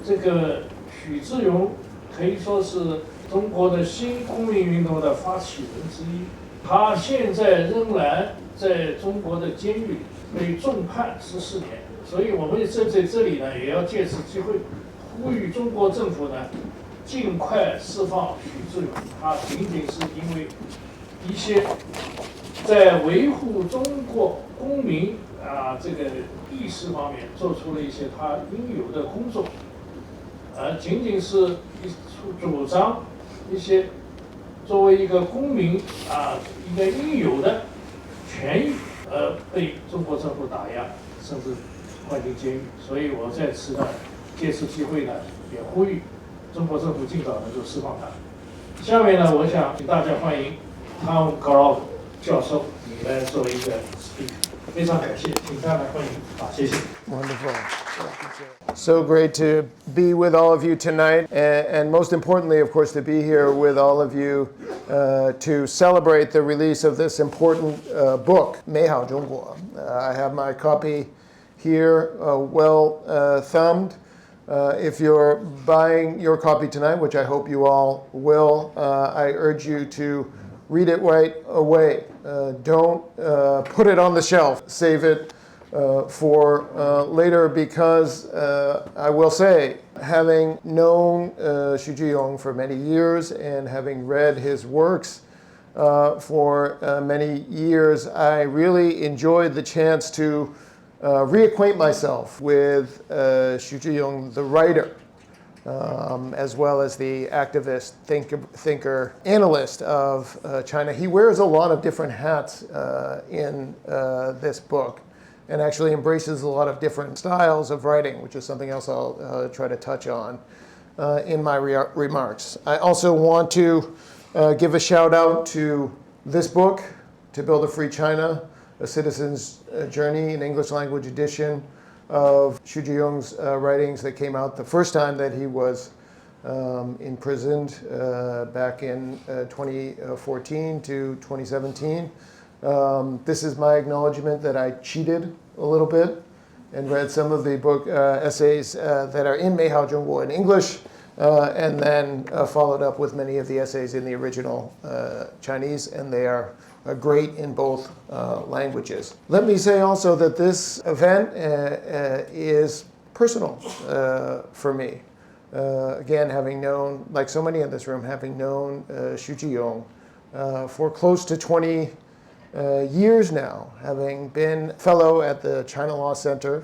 这个许志永可以说是中国的新公民运动的发起人之一，他现在仍然在中国的监狱里被重判14年，所以我们在这里呢，也要借此机会呼吁中国政府呢，尽快释放许志永。他仅仅是因为一些在维护中国公民这个意识方面做出了一些他应有的工作，仅仅是主张一些作为一个公民一个应有的权益，被中国政府打压，甚至关进监狱。所以我在此呢，借此机会呢，也呼吁中国政府尽早能够释放他。下面呢，我想请大家欢迎汤·格劳德教授，你来作为一个 speaker。非常感谢，请大家欢迎。好，谢谢。 Wonderful. So great to be with all of you tonight, and most importantly, of course, to be here with all of you to celebrate the release of this important book, 美好中国. I have my copy here, well thumbed. If you're buying your copy tonight, which I hope you all will, I urge you to read it right away. Don't put it on the shelf. Save it for later, because I will say, having known China許志永for many years and having read his works for many years, I really enjoyed the chance to reacquaint myself with China許志永, the writer, as well as the activist, thinker, analyst of China. He wears a lot of different hats in this book, and actually embraces a lot of different styles of writing, which is something else I'll try to touch on in my remarks. I also want to give a shout out to this book, To Build a Free China, A Citizen's Journey, an English language edition of China許志永writings that came out the first time that he was imprisoned back in 2014 to 2017. This is my acknowledgement that I cheated a little bit and read some of the book essays that are in 美好中国 in English, and then followed up with many of the essays in the original Chinese, and they are great in both languages. Let me say also that this event is personal for me. Again, having known, like so many in this room, having known China許志永for close to 20 years now, having been fellow at the China Law Center,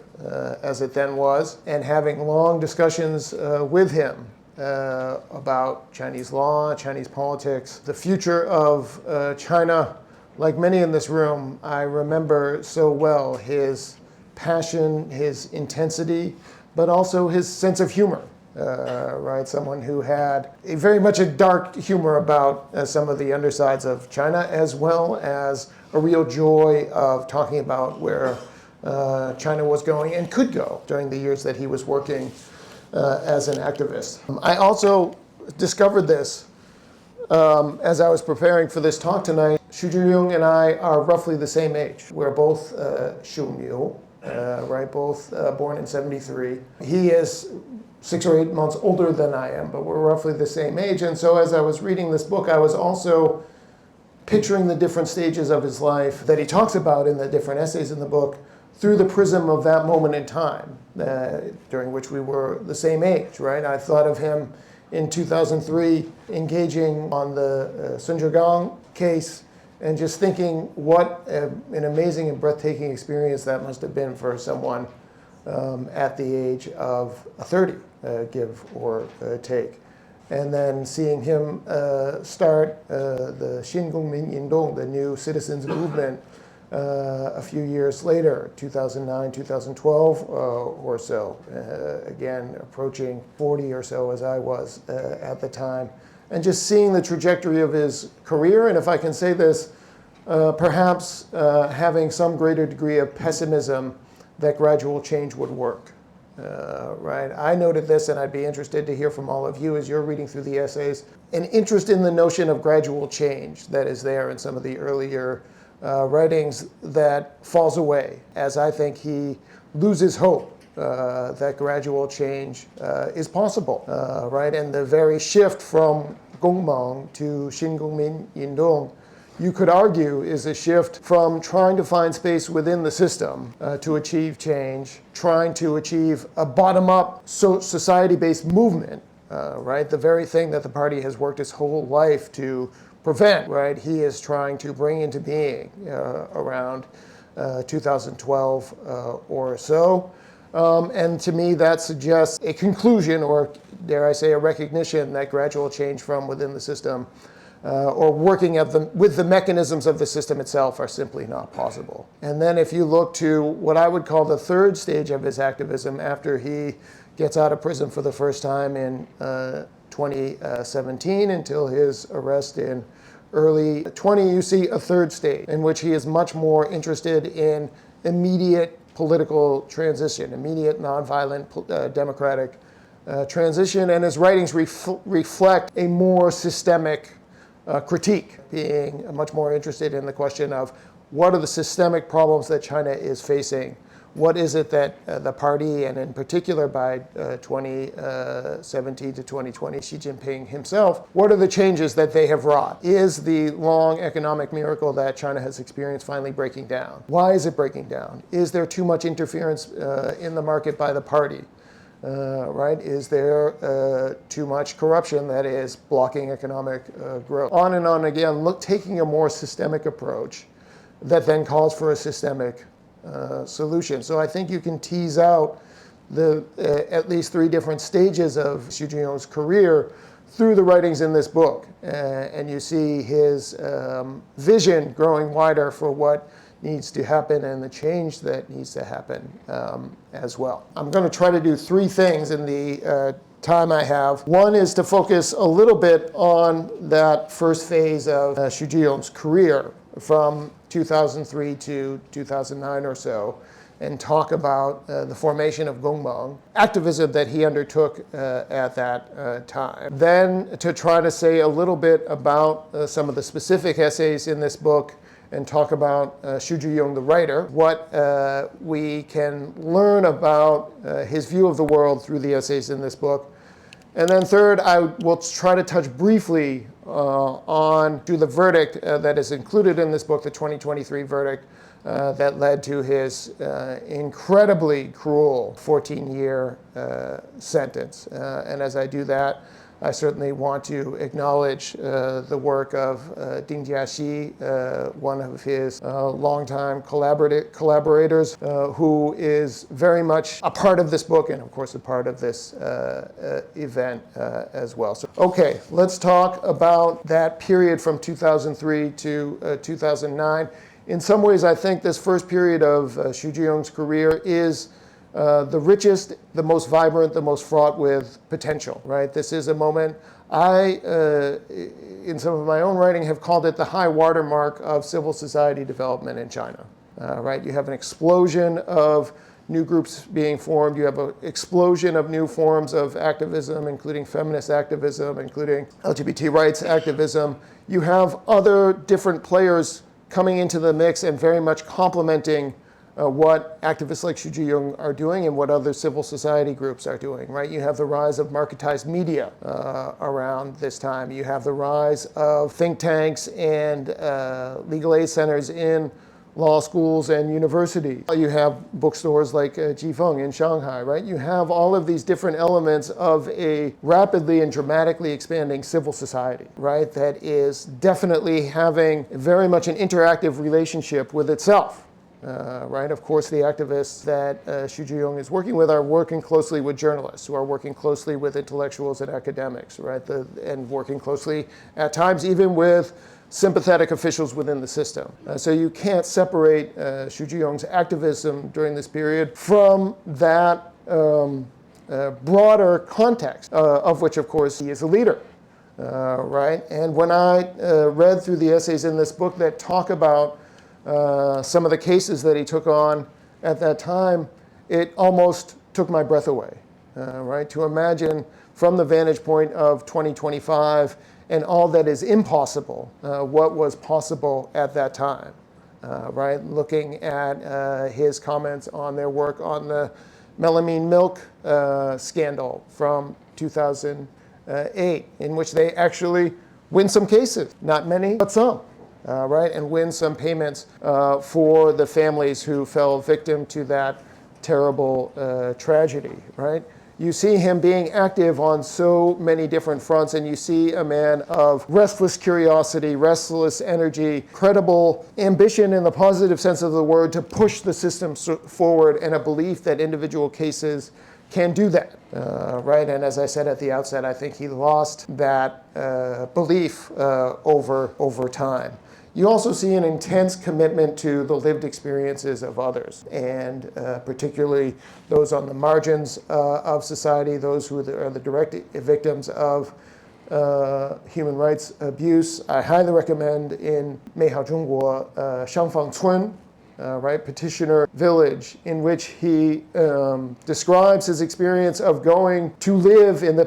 as it then was, and having long discussions with him about Chinese law, Chinese politics, the future of China. Like many in this room, I remember so well his passion, his intensity, but also his sense of humor. Right, someone who had very much a dark humor about some of the undersides of China, as well as a real joy of talking about where China was going and could go during the years that he was working as an activist. I also discovered this as I was preparing for this talk tonight. China許志永and I are roughly the same age. We're both 属牛, right? Both born in 73. He is 6 or 8 months older than I am, but we're roughly the same age. And so as I was reading this book, I was also picturing the different stages of his life that he talks about in the different essays in the book through the prism of that moment in time during which we were the same age, right? I thought of him in 2003 engaging on the Zhiyong case, and just thinking what an amazing and breathtaking experience that must have been for someone at the age of 30, give or take. And then seeing him start the新公民运动, the new citizens movement, a few years later, 2009, 2012 or so, again approaching 40 or so as I was at the time. And just seeing the trajectory of his career, and if I can say this, perhaps having some greater degree of pessimism that gradual change would work. Right? I noted this, and I'd be interested to hear from all of you as you're reading through the essays, an interest in the notion of gradual change that is there in some of the earlier writings that falls away as I think he loses hope that gradual change is possible, right? And the very shift from Gongmeng to新公民运动, you could argue, is a shift from trying to find space within the system to achieve change, trying to achieve a bottom-up society-based movement, right? The very thing that the party has worked its whole life to prevent, right? He is trying to bring into being around 2012 or so. And to me, that suggests a conclusion, or dare I say, a recognition that gradual change from within the system or working with the mechanisms of the system itself are simply not possible. And then if you look to what I would call the third stage of his activism after he gets out of prison for the first time in 2017 until his arrest in early 20, you see a third stage in which he is much more interested in immediate political transition, immediate nonviolent democratic transition, and his writings reflect a more systemic critique, being much more interested in the question of what are the systemic problems that China is facing. What is it that the party, and in particular by 2017 to 2020, Xi Jinping himself, what are the changes that they have wrought? Is the long economic miracle that China has experienced finally breaking down? Why is it breaking down? Is there too much interference in the market by the party? Right? Is there too much corruption that is blocking economic growth? On and on again, taking a more systemic approach that then calls for a systemic solution. So I think you can tease out at least three different stages of Zhiyong's career through the writings in this book. And you see his vision growing wider for what needs to happen and the change that needs to happen as well. I'm going to try to do three things in the time I have. One is to focus a little bit on that first phase of Zhiyong's career from 2003 to 2009 or so, and talk about the formation of Gongmeng, activism that he undertook at that time. Then to try to say a little bit about some of the specific essays in this book and talk about Zhiyong the writer, what we can learn about his view of the world through the essays in this book. And then third, I will try to touch briefly on the verdict that is included in this book, the 2023 verdict that led to his incredibly cruel 14-year sentence. And as I do that, I certainly want to acknowledge the work of Ding Jiaxi, one of his longtime collaborators, who is very much a part of this book and, of course, a part of this event as well. So, okay, let's talk about that period from 2003 to 2009. In some ways, I think this first period of Zhiyong's career is the richest, the most vibrant, the most fraught with potential, right? This is a moment I, in some of my own writing, have called it the high watermark of civil society development in China, right? You have an explosion of new groups being formed. You have an explosion of new forms of activism, including feminist activism, including LGBT rights activism. You have other different players coming into the mix and very much complementing what activists like Zhiyong are doing and what other civil society groups are doing, right? You have the rise of marketized media around this time. You have the rise of think tanks and legal aid centers in law schools and universities. You have bookstores like季风人文in Shanghai, right? You have all of these different elements of a rapidly and dramatically expanding civil society, right? That is definitely having very much an interactive relationship with itself. Right? Of course, the activists that Zhiyong is working with are working closely with journalists, who are working closely with intellectuals and academics, right? And working closely at times even with sympathetic officials within the system. So you can't separate Zhiyong's activism during this period from that broader context, of which, of course, he is a leader. Right? And when I read through the essays in this book that talk about some of the cases that he took on at that time, it almost took my breath away, right? To imagine from the vantage point of 2025 and all that is impossible, what was possible at that time. right? Looking at his comments on their work on the melamine milk scandal from 2008, in which they actually win some cases, not many, but some, right? And win some payments for the families who fell victim to that terrible tragedy, right? You see him being active on so many different fronts, and you see a man of restless curiosity, restless energy, credible ambition in the positive sense of the word to push the system forward, and a belief that individual cases can do that, right? And as I said at the outset, I think he lost that belief over time. You also see an intense commitment to the lived experiences of others, and particularly those on the margins of society, those who are the direct victims of human rights abuse. I highly recommend in 美好中国 香坊村, right, Petitioner Village, in which he describes his experience of going to live in the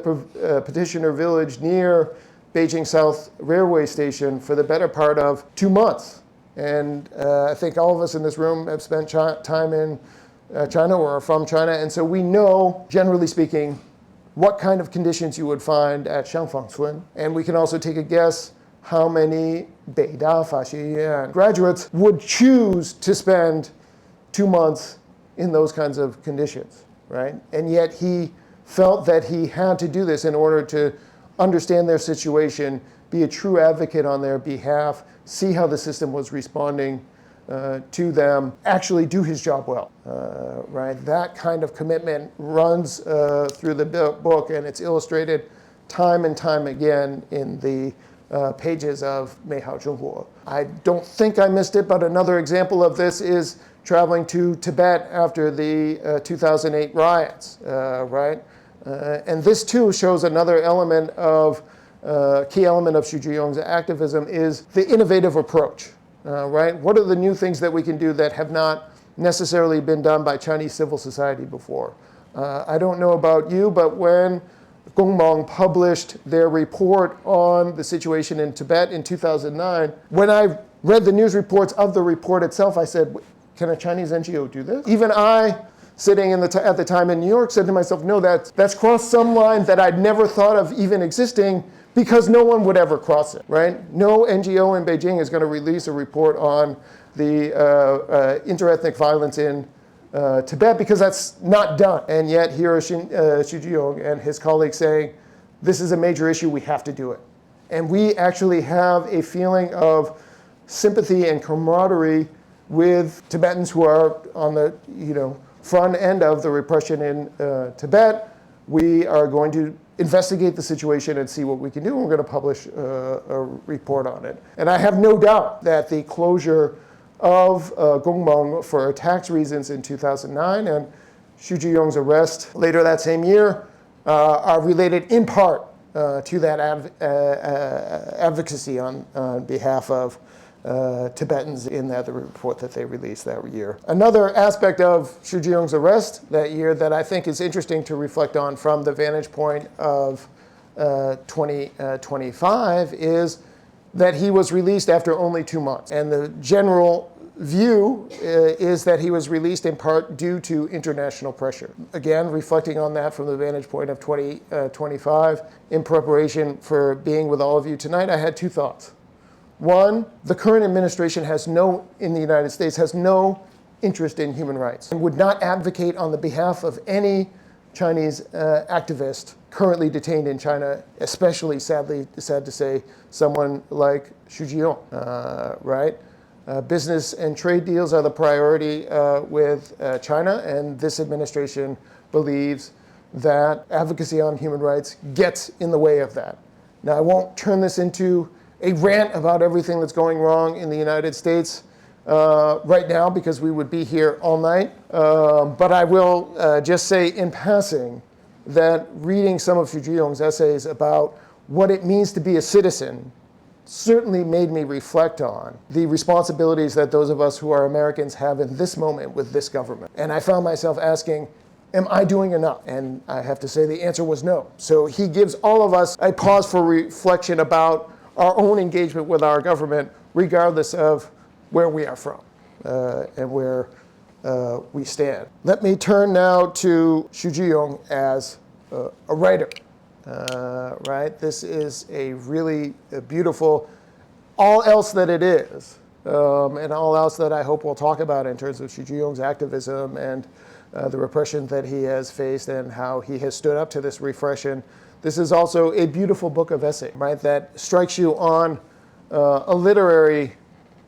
Petitioner Village near Beijing South Railway Station for the better part of 2 months. And I think all of us in this room have spent time in China or are from China, and so we know, generally speaking, what kind of conditions you would find at Xiangfangcun. And we can also take a guess how many Beida Faxiyuan graduates would choose to spend 2 months in those kinds of conditions, right? And yet he felt that he had to do this in order to understand their situation, be a true advocate on their behalf, see how the system was responding to them, actually do his job well, right? That kind of commitment runs through the book, and it's illustrated time and time again in the pages of 美好中国. I don't think I missed it, but another example of this is traveling to Tibet after the 2008 riots, right? And this too shows another element of, key element of Zhu Zhiyong's activism is the innovative approach, right? What are the new things that we can do that have not necessarily been done by Chinese civil society before? I don't know about you, but when Gongmeng published their report on the situation in Tibet in 2009, when I read the news reports of the report itself, I said, can a Chinese NGO do this? Even I, sitting at the time in New York, said to myself, no, that's crossed some line that I'd never thought of even existing, because no one would ever cross it, right? No NGO in Beijing is going to release a report on the interethnic violence in Tibet, because that's not done. And yet here is Zhu Zhiyong and his colleagues saying, this is a major issue, we have to do it. And we actually have a feeling of sympathy and camaraderie with Tibetans who are on the front end of the repression in Tibet. We are going to investigate the situation and see what we can do. We're going to publish a report on it. And I have no doubt that the closure of Gongmeng for tax reasons in 2009 and Zhu Zhiyong's arrest later that same year are related in part to that advocacy on behalf of Tibetans in the report that they released that year. Another aspect of Zhu Zhiyong's arrest that year that I think is interesting to reflect on from the vantage point of 2025 is that he was released after only 2 months. And the general view is that he was released in part due to international pressure. Again, reflecting on that from the vantage point of 2025, in preparation for being with all of you tonight, I had two thoughts. One, the current administration in the United States has no interest in human rights and would not advocate on the behalf of any Chinese activist currently detained in China, especially, sad to say, someone like Zhu Zhiyong, right? Business and trade deals are the priority with China, and this administration believes that advocacy on human rights gets in the way of that. Now, I won't turn this into a rant about everything that's going wrong in the United States right now, because we would be here all night. But I will just say in passing that reading some of Zhu Zhiyong's essays about what it means to be a citizen certainly made me reflect on the responsibilities that those of us who are Americans have in this moment with this government. And I found myself asking, am I doing enough? And I have to say the answer was no. So he gives all of us a pause for reflection about our own engagement with our government, regardless of where we are from. and where we stand. Let me turn now to许志永as a writer. Right? This is a really beautiful, all else that it is, and all else that I hope we'll talk about in terms of Zhiyong's activism and the repression that he has faced and how he has stood up to this repression. This is also a beautiful book of essay, right, that strikes you on a literary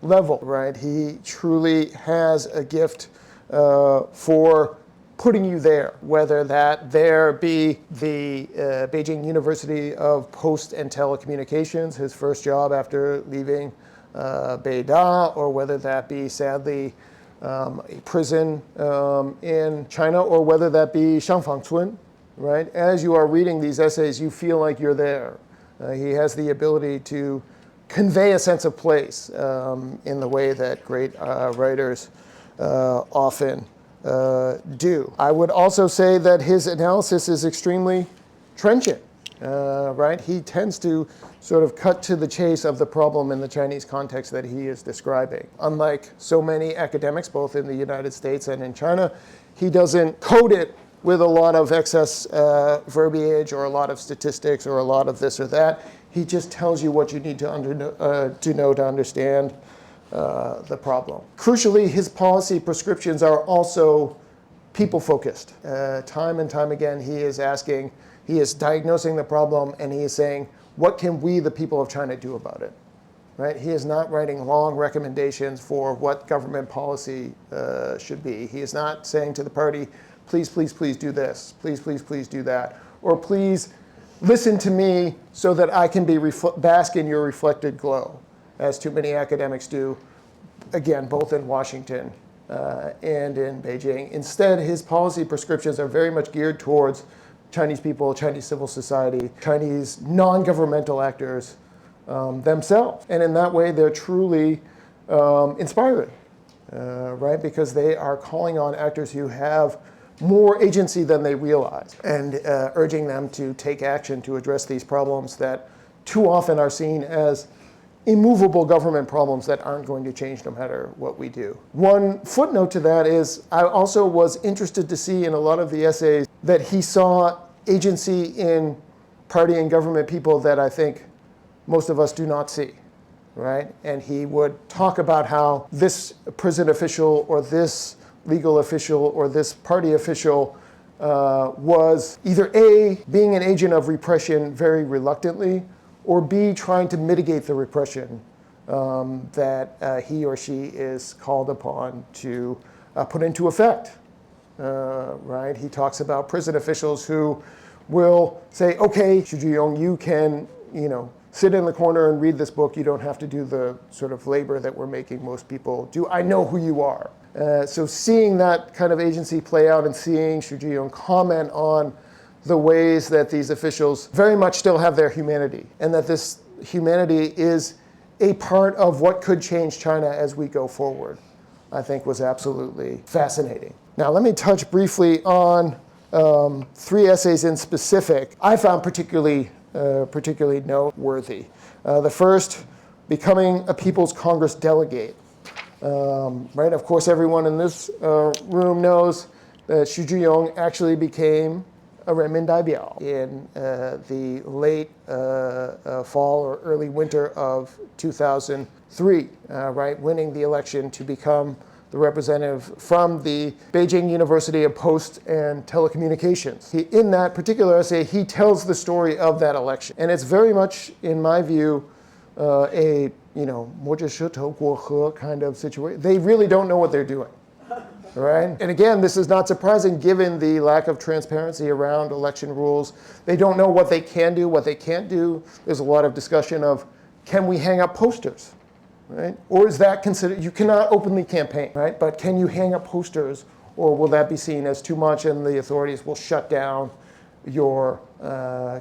level, right? He truly has a gift for putting you there, whether that there be the Beijing University of Post and Telecommunications, his first job after leaving Beida, or whether that be, sadly, a prison in China, or whether that be Shangfangcun, right? As you are reading these essays, you feel like you're there. He has the ability to convey a sense of place in the way that great writers often do. I would also say that his analysis is extremely trenchant, right? He tends to sort of cut to the chase of the problem in the Chinese context that he is describing. Unlike so many academics, both in the United States and in China, he doesn't code it with a lot of excess verbiage or a lot of statistics or a lot of this or that. He just tells you what you need to know to understand the problem. Crucially, his policy prescriptions are also people-focused. Time and time again, he is diagnosing the problem, and he is saying, what can we, the people of China, do about it? Right? He is not writing long recommendations for what government policy should be. He is not saying to the party, please, please, please do this. Please, please, please do that. Or please listen to me so that I can bask in your reflected glow, as too many academics do, again, both in Washington and in Beijing. Instead, his policy prescriptions are very much geared towards Chinese people, Chinese civil society, Chinese non-governmental actors themselves. And in that way, they're truly inspiring, right? Because they are calling on actors who have more agency than they realize, and urging them to take action to address these problems that too often are seen as immovable government problems that aren't going to change no matter what we do. One footnote to that is I also was interested to see in a lot of the essays that he saw agency in party and government people that I think most of us do not see, right? And he would talk about how this prison official or this legal official or this party official was either A, being an agent of repression very reluctantly, or B, trying to mitigate the repression that he or she is called upon to put into effect, right? He talks about prison officials who will say, okay, Zhiyong, you can, sit in the corner and read this book. You don't have to do the sort of labor that we're making most people do. I know who you are. So seeing that kind of agency play out and seeing Zhiyong comment on the ways that these officials very much still have their humanity, and that this humanity is a part of what could change China as we go forward, I think was absolutely fascinating. Now, let me touch briefly on three essays in specific I found particularly noteworthy. The first, Becoming a People's Congress Delegate. Right, of course, everyone in this room knows that Zhiyong actually became a Renmin Daibiao in the late fall or early winter of 2003, right, winning the election to become the representative from the Beijing University of Post and Telecommunications. In that particular essay, he tells the story of that election. And it's very much, in my view, a kind of situation. They really don't know what they're doing, right? And again, this is not surprising given the lack of transparency around election rules. They don't know what they can do, what they can't do. There's a lot of discussion of, can we hang up posters, right? Or is that considered, you cannot openly campaign, right? But can you hang up posters, or will that be seen as too much and the authorities will shut down your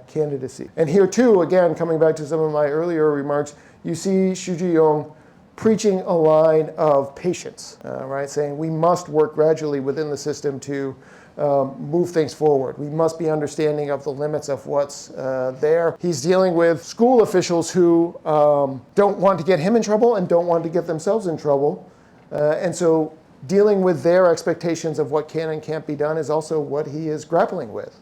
candidacy? And here too, again, coming back to some of my earlier remarks, you see Zhiyong preaching a line of patience, right? Saying we must work gradually within the system to move things forward. We must be understanding of the limits of what's there. He's dealing with school officials who don't want to get him in trouble and don't want to get themselves in trouble. And so dealing with their expectations of what can and can't be done is also what he is grappling with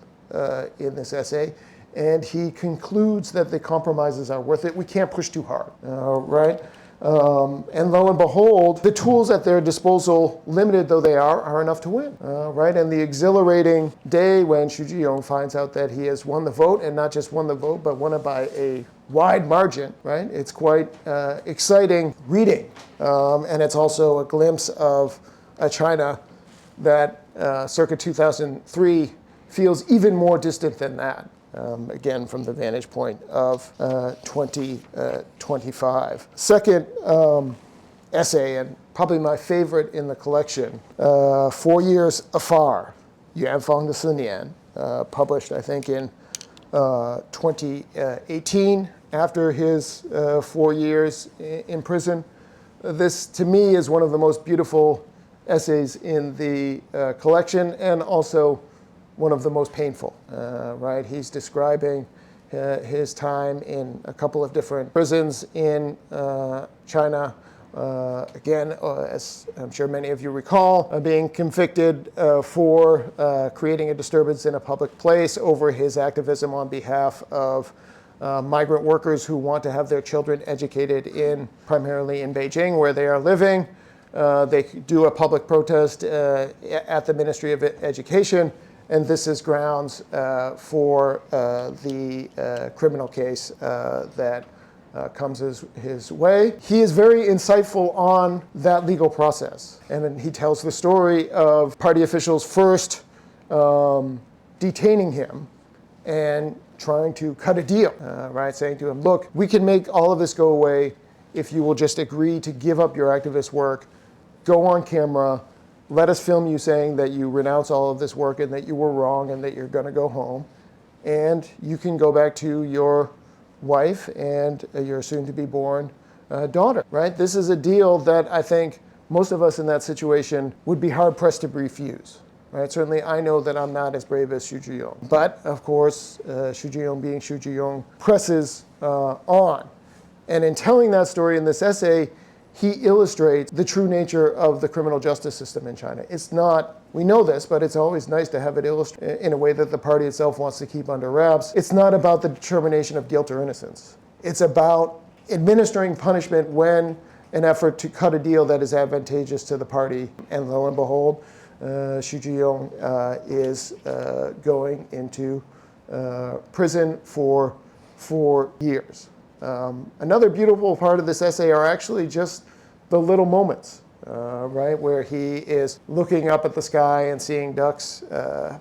in this essay. And he concludes that the compromises are worth it. We can't push too hard, right? And lo and behold, the tools at their disposal, limited though they are enough to win, right? And the exhilarating day when Zhiyong finds out that he has won the vote, and not just won the vote, but won it by a wide margin, right? It's quite exciting reading. And it's also a glimpse of a China that circa 2003 feels even more distant than that. Again, from the vantage point of 2025. Second essay, and probably my favorite in the collection, 4 Years Afar, 远方的4年, published, I think, in 2018, after his 4 years in prison. This, to me, is one of the most beautiful essays in the collection, and also one of the most painful, right? He's describing his time in a couple of different prisons in China. Again, as I'm sure many of you recall, being convicted for creating a disturbance in a public place over his activism on behalf of migrant workers who want to have their children educated primarily in Beijing, where they are living. They do a public protest at the Ministry of Education. And this is grounds for the criminal case that comes his way. He is very insightful on that legal process. And then he tells the story of party officials first detaining him and trying to cut a deal, right? Saying to him, look, we can make all of this go away if you will just agree to give up your activist work, go on camera, let us film you saying that you renounce all of this work and that you were wrong and that you're going to go home. And you can go back to your wife and your soon-to-be-born daughter, right? This is a deal that I think most of us in that situation would be hard-pressed to refuse, right? Certainly I know that I'm not as brave as Zhiyong. But, of course, Zhiyong being Zhiyong presses on. And in telling that story in this essay, he illustrates the true nature of the criminal justice system in China. It's not, we know this, but it's always nice to have it illustrated in a way that the party itself wants to keep under wraps. It's not about the determination of guilt or innocence. It's about administering punishment when an effort to cut a deal that is advantageous to the party. And lo and behold, Zhiyong is going into prison for 4 years. Another beautiful part of this essay are actually just the little moments, right, where he is looking up at the sky and seeing ducks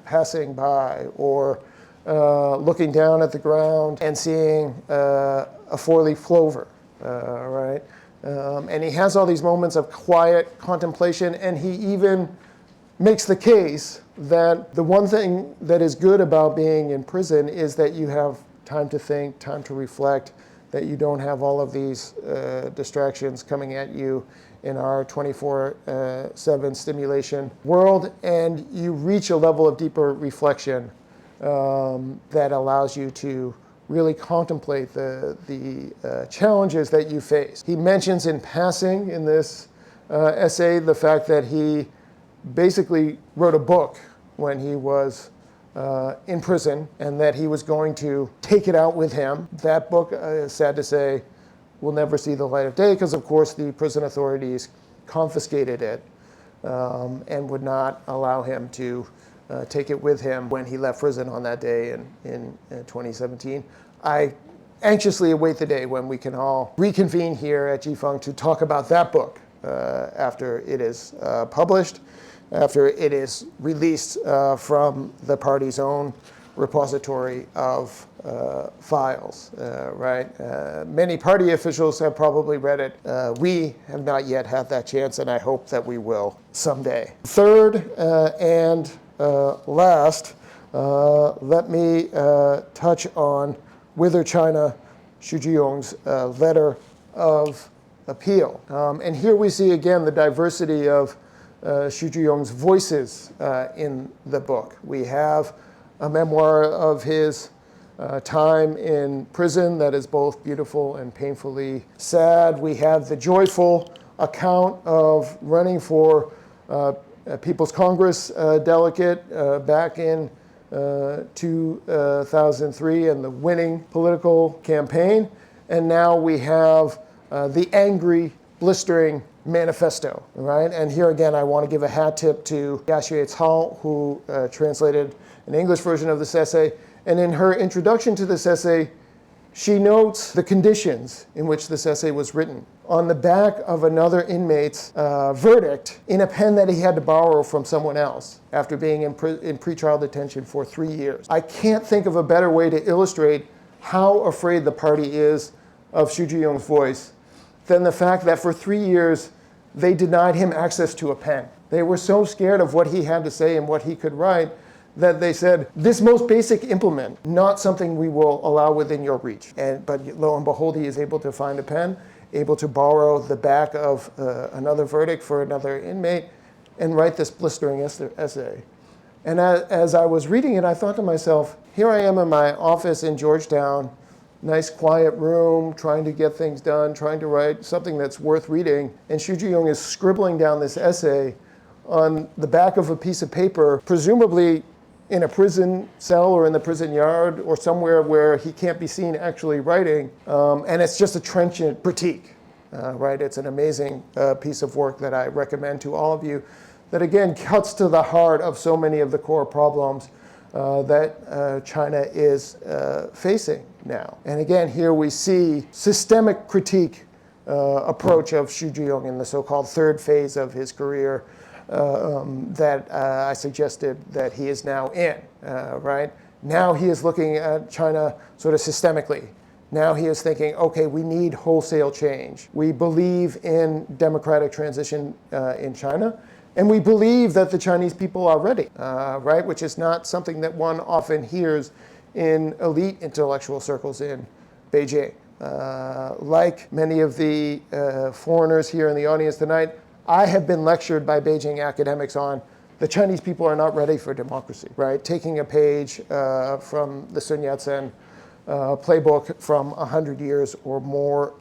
passing by, or looking down at the ground and seeing a four-leaf clover, right? And he has all these moments of quiet contemplation, and he even makes the case that the one thing that is good about being in prison is that you have time to think, time to reflect, that you don't have all of these distractions coming at you in our 24/7 stimulation world, and you reach a level of deeper reflection that allows you to really contemplate the challenges that you face. He mentions in passing in this essay the fact that he basically wrote a book when he was in prison, and that he was going to take it out with him. That book, sad to say, will never see the light of day because, of course, the prison authorities confiscated it and would not allow him to take it with him when he left prison on that day in 2017. I anxiously await the day when we can all reconvene here at Jifeng to talk about that book after it is published, after it is released from the party's own repository of files, right? Many party officials have probably read it. We have not yet had that chance, and I hope that we will someday. Third and last, let me touch on Whither China Zhiyong's letter of appeal. And here we see again the diversity of Zhiyong's voices in the book. We have a memoir of his time in prison that is both beautiful and painfully sad. We have the joyful account of running for People's Congress delegate back in 2003 and the winning political campaign. And now we have the angry, blistering manifesto, right? And here again, I want to give a hat tip to Yaxue Cao, who translated an English version of this essay. And in her introduction to this essay, she notes the conditions in which this essay was written. On the back of another inmate's verdict in a pen that he had to borrow from someone else after being in pretrial detention for 3 years. I can't think of a better way to illustrate how afraid the party is of Zhu Zhiyong's voice than the fact that for 3 years they denied him access to a pen. They were so scared of what he had to say and what he could write that they said, this most basic implement, not something we will allow within your reach. But lo and behold, he is able to find a pen, able to borrow the back of another verdict for another inmate, and write this blistering essay. And as I was reading it, I thought to myself, here I am in my office in Georgetown, nice quiet room, trying to get things done, trying to write something that's worth reading, and Zhu Zhiyong is scribbling down this essay on the back of a piece of paper, presumably in a prison cell or in the prison yard or somewhere where he can't be seen actually writing, and it's just a trenchant critique, right? It's an amazing piece of work that I recommend to all of you that again cuts to the heart of so many of the core problems that China is facing now. And again, here we see systemic critique approach of Zhu Zhiyong in the so-called third phase of his career, that I suggested that he is now in, right? Now he is looking at China sort of systemically. Now he is thinking, okay, we need wholesale change. We believe in democratic transition in China, and we believe that the Chinese people are ready, right? Which is not something that one often hears in elite intellectual circles in Beijing. Like many of the foreigners here in the audience tonight, I have been lectured by Beijing academics on the Chinese people are not ready for democracy, right? Taking a page from the Sun Yat-sen playbook from 100 years or more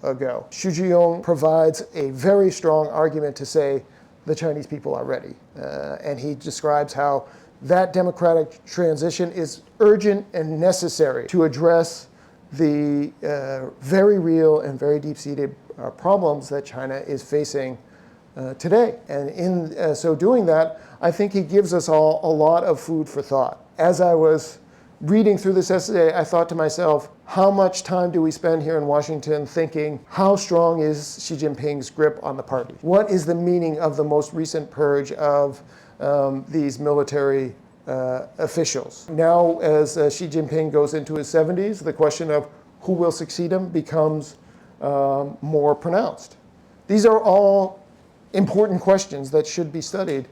ago. Zhu Zhiyong provides a very strong argument to say the Chinese people are ready. And he describes how that democratic transition is urgent and necessary to address the very real and very deep-seated problems that China is facing today. And in so doing that, I think he gives us all a lot of food for thought. As I was reading through this essay, I thought to myself, how much time do we spend here in Washington thinking, how strong is Xi Jinping's grip on the party? What is the meaning of the most recent purge of these military officials? Now, as Xi Jinping goes into his 70s, the question of who will succeed him becomes more pronounced. These are all important questions that should be studied,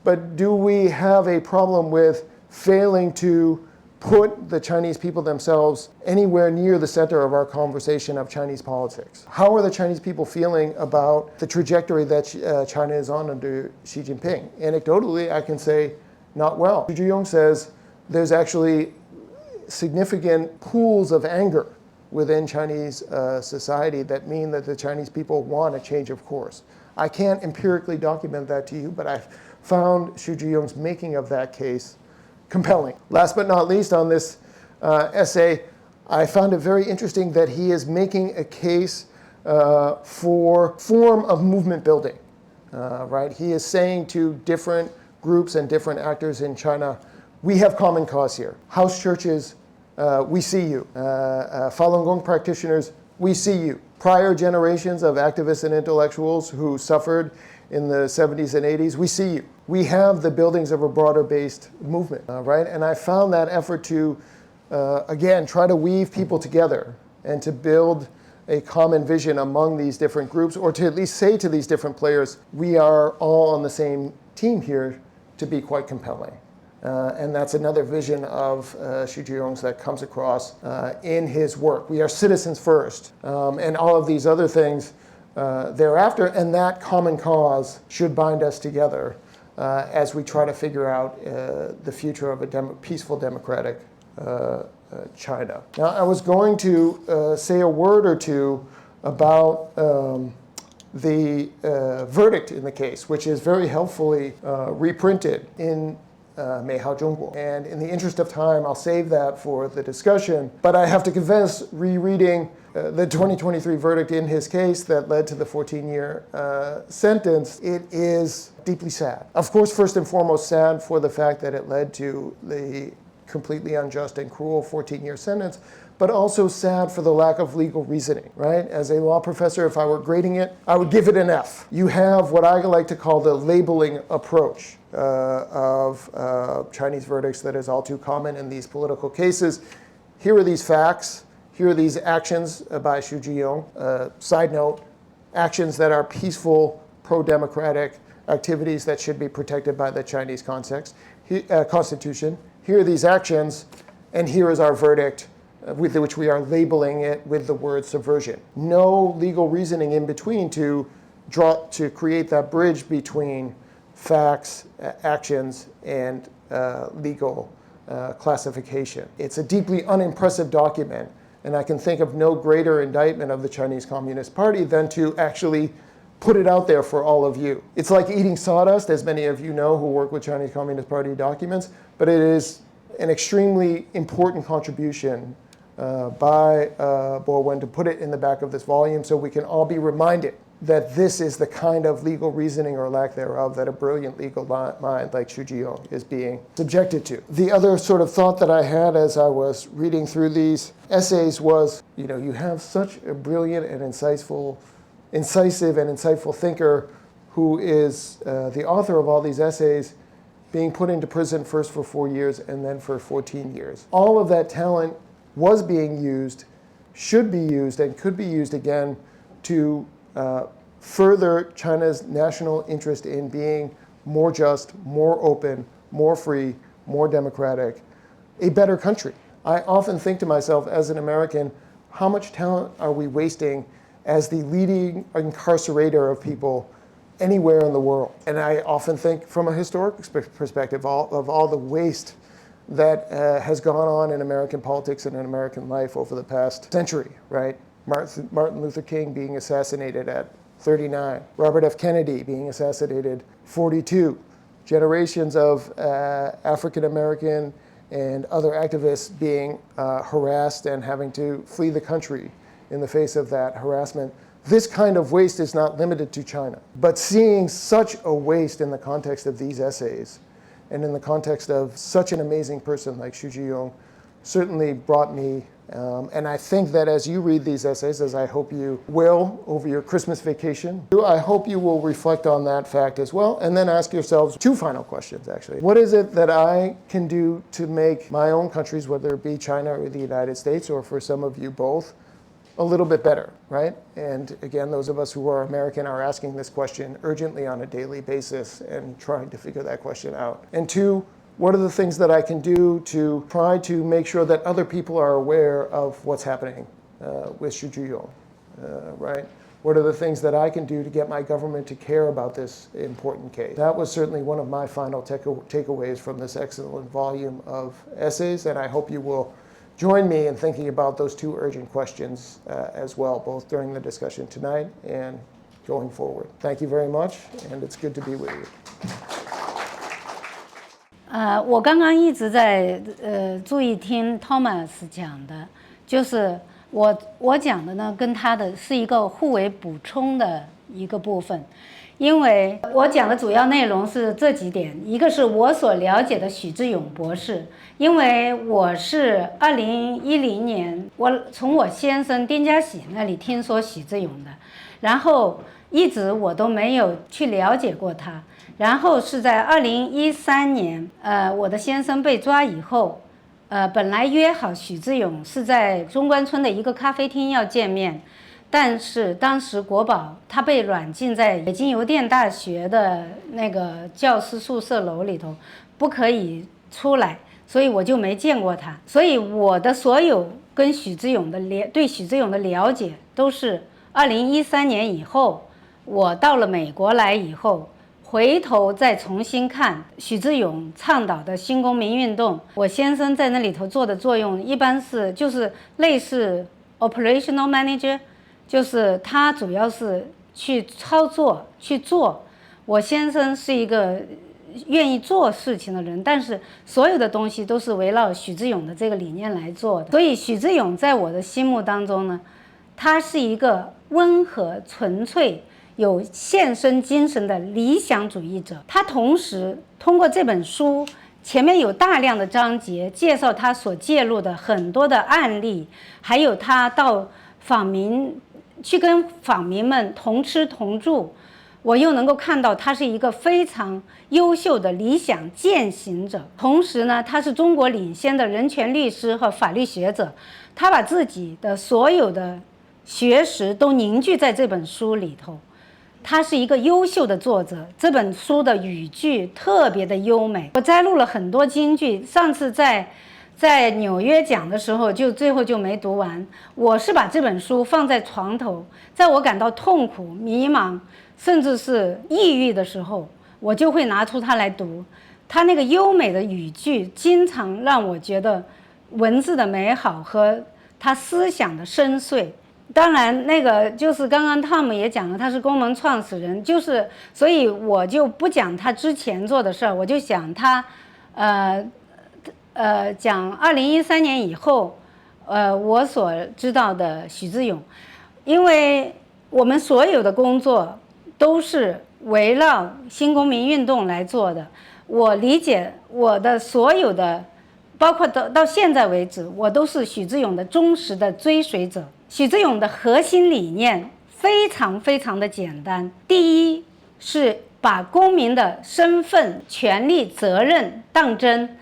but do we have a problem with failing to put the Chinese people themselves anywhere near the center of our conversation of Chinese politics? How are the Chinese people feeling about the trajectory that China is on under Xi Jinping? Anecdotally, I can say not well. Zhu Zhiyong says there's actually significant pools of anger within Chinese society that mean that the Chinese people want a change of course. I can't empirically document that to you, but I've found Zhu Zhiyong's making of that case compelling. Last but not least on this essay, I found it very interesting that he is making a case for form of movement building, right? He is saying to different groups and different actors in China, we have common cause here. House churches, we see you. Falun Gong practitioners, we see you. Prior generations of activists and intellectuals who suffered in the 70s and 80s, we see you. We have the buildings of a broader-based movement, right? And I found that effort to, again, try to weave people together and to build a common vision among these different groups, or to at least say to these different players, we are all on the same team here, to be quite compelling. And that's another vision of Zhu Zhiyong's that comes across in his work. We are citizens first, and all of these other things thereafter, and that common cause should bind us together as we try to figure out the future of a peaceful, democratic China. Now, I was going to say a word or two about the verdict in the case, which is very helpfully reprinted in 美好中国. And in the interest of time, I'll save that for the discussion. But I have to confess, rereading the 2023 verdict in his case that led to the 14-year sentence, it is deeply sad. Of course, first and foremost, sad for the fact that it led to the completely unjust and cruel 14-year sentence, but also sad for the lack of legal reasoning, right? As a law professor, if I were grading it, I would give it an F. You have what I like to call the labeling approach of Chinese verdicts that is all too common in these political cases. Here are these facts. Here are these actions by Zhiyong. Side note, actions that are peaceful, pro-democratic activities that should be protected by the Chinese constitution. Here are these actions, and here is our verdict, with which we are labeling it with the word subversion. No legal reasoning in between to create that bridge between facts, actions, and legal classification. It's a deeply unimpressive document, and I can think of no greater indictment of the Chinese Communist Party than to actually put it out there for all of you. It's like eating sawdust, as many of you know who work with Chinese Communist Party documents, but it is an extremely important contribution by Bo-Wen to put it in the back of this volume so we can all be reminded that this is the kind of legal reasoning or lack thereof that a brilliant legal mind like Zhiyong is being subjected to. The other sort of thought that I had as I was reading through these essays was, you have such a brilliant and incisive and insightful thinker who is the author of all these essays, being put into prison first for 4 years and then for 14 years. All of that talent was being used, should be used, and could be used again to further China's national interest in being more just, more open, more free, more democratic, a better country. I often think to myself as an American, how much talent are we wasting as the leading incarcerator of people anywhere in the world? And I often think from a historic perspective of all the waste that has gone on in American politics and in American life over the past century, right? Martin Luther King being assassinated at 39, Robert F. Kennedy being assassinated 42, generations of African American and other activists being harassed and having to flee the country in the face of that harassment. This kind of waste is not limited to China. But seeing such a waste in the context of these essays and in the context of such an amazing person like Zhiyong certainly brought me, and I think that as you read these essays, as I hope you will over your Christmas vacation, I hope you will reflect on that fact as well, and then ask yourselves two final questions, actually. What is it that I can do to make my own countries, whether it be China or the United States, or for some of you both, a little bit better, right? And again, those of us who are American are asking this question urgently on a daily basis and trying to figure that question out. And two, what are the things that I can do to try to make sure that other people are aware of what's happening with Zhiyong, right? What are the things that I can do to get my government to care about this important case? That was certainly one of my final takeaways from this excellent volume of essays, and I hope you will join me in thinking about those two urgent questions as well, both during the discussion tonight and going forward. Thank you very much, and it's good to be with you. 我刚刚一直在注意听 Thomas 讲的，就是我讲的呢，跟他的是一个互为补充的一个部分，因为我讲的主要内容是这几点，一个是我所了解的许志永博士，因为我是2010年我从我先生丁家喜那里听说许志永的，然后一直我都没有去了解过他。然后是在2013年，我的先生被抓以后，本来约好许志永是在中关村的一个咖啡厅要见面，但是当时国保他被软禁在北京邮电大学的那个教师宿舍楼里头，不可以出来，所以我就没见过他。所以我的所有跟许志永的对许志永的了解，都是2013年以后，我到了美国来以后。回头再重新看许志永倡导的新公民运动，我先生在那里头做的作用一般是就是类似 operational manager， 就是他主要是去操作去做。我先生是一个愿意做事情的人，但是所有的东西都是围绕许志永的这个理念来做的。所以许志永在我的心目当中呢，他是一个温和、纯粹、有献身精神的理想主义者。他同时通过这本书前面有大量的章节介绍他所介入的很多的案例，还有他到访民去跟访民们同吃同住，我又能够看到他是一个非常优秀的理想践行者。同时呢，他是中国领先的人权律师和法律学者，他把自己的所有的学识都凝聚在这本书里头。他是一个优秀的作者，这本书的语句特别的优美，我摘录了很多金句。上次在纽约讲的时候，最后就没读完。我是把这本书放在床头，在我感到痛苦、迷茫，甚至是抑郁的时候，我就会拿出它来读。它那个优美的语句，经常让我觉得文字的美好和他思想的深邃。当然，那个就是刚刚汤姆也讲了，他是公盟创始人，所以我就不讲他之前做的事儿，我就讲他，讲2013年以后，我所知道的许志永，因为我们所有的工作都是围绕新公民运动来做的，我理解我的所有的，包括到现在为止，我都是许志永的忠实的追随者。许志永的核心理念非常非常的简单，第一是把公民的身份、权利、责任当真，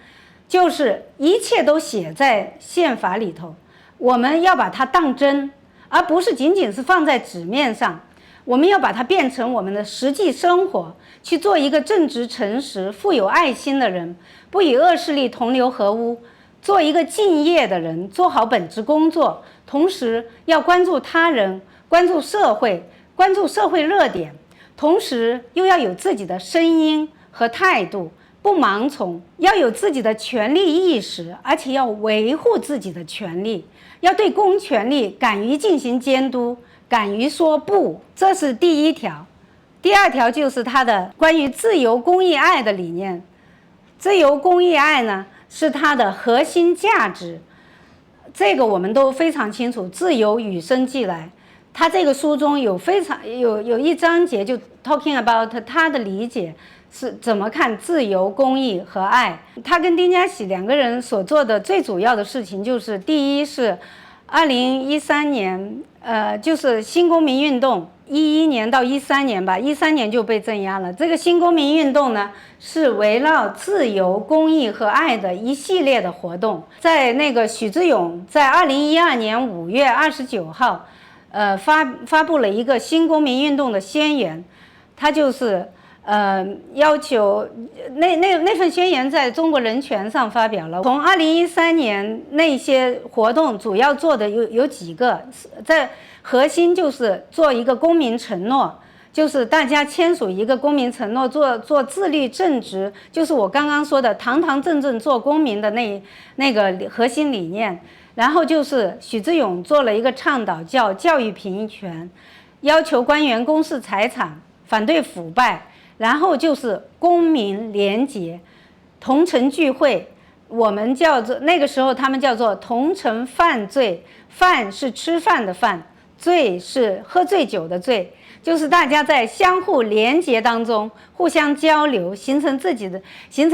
就是一切都写在宪法里头，我们要把它当真，而不是仅仅是放在纸面上，我们要把它变成我们的实际生活，去做一个正直、诚实、富有爱心的人，不与恶势力同流合污，做一个敬业的人，做好本职工作，同时要关注他人，关注社会，关注社会热点，同时又要有自己的声音和态度，不盲从，要有自己的权利意识，而且要维护自己的权利，要对公权力敢于进行监督，敢于说不，这是第一条。第二条就是他的关于自由、公益、爱的理念。自由、公益、愛呢，是它的核心价值，这个我们都非常清楚。自由与生俱来，他这个书中有一章节就 talking about 他的理解是怎么看自由、公益和爱。他跟丁家喜两个人所做的最主要的事情就是，第一是2013年，就是新公民运动，11年到13年吧，13年就被镇压了。这个新公民运动呢，是围绕自由、公益和爱的一系列的活动。在那个许志永在2012年5月29号，发布了一个新公民运动的宣言，他就是要求那份宣言在中国人权上发表了。从2013年那些活动主要做的有几个，在核心就是做一个公民承诺，就是大家签署一个公民承诺，做自律正直，就是我刚刚说的堂堂正正做公民的那个核心理念。然后就是许志永做了一个倡导，叫教育平权，要求官员公示财产，反对腐败。然后就是公民廉洁，同城聚会，我们叫做那个时候他们叫做同城犯罪，饭是吃饭的饭，醉是喝醉酒的醉，就是大家在相互连结当中互相交流，形成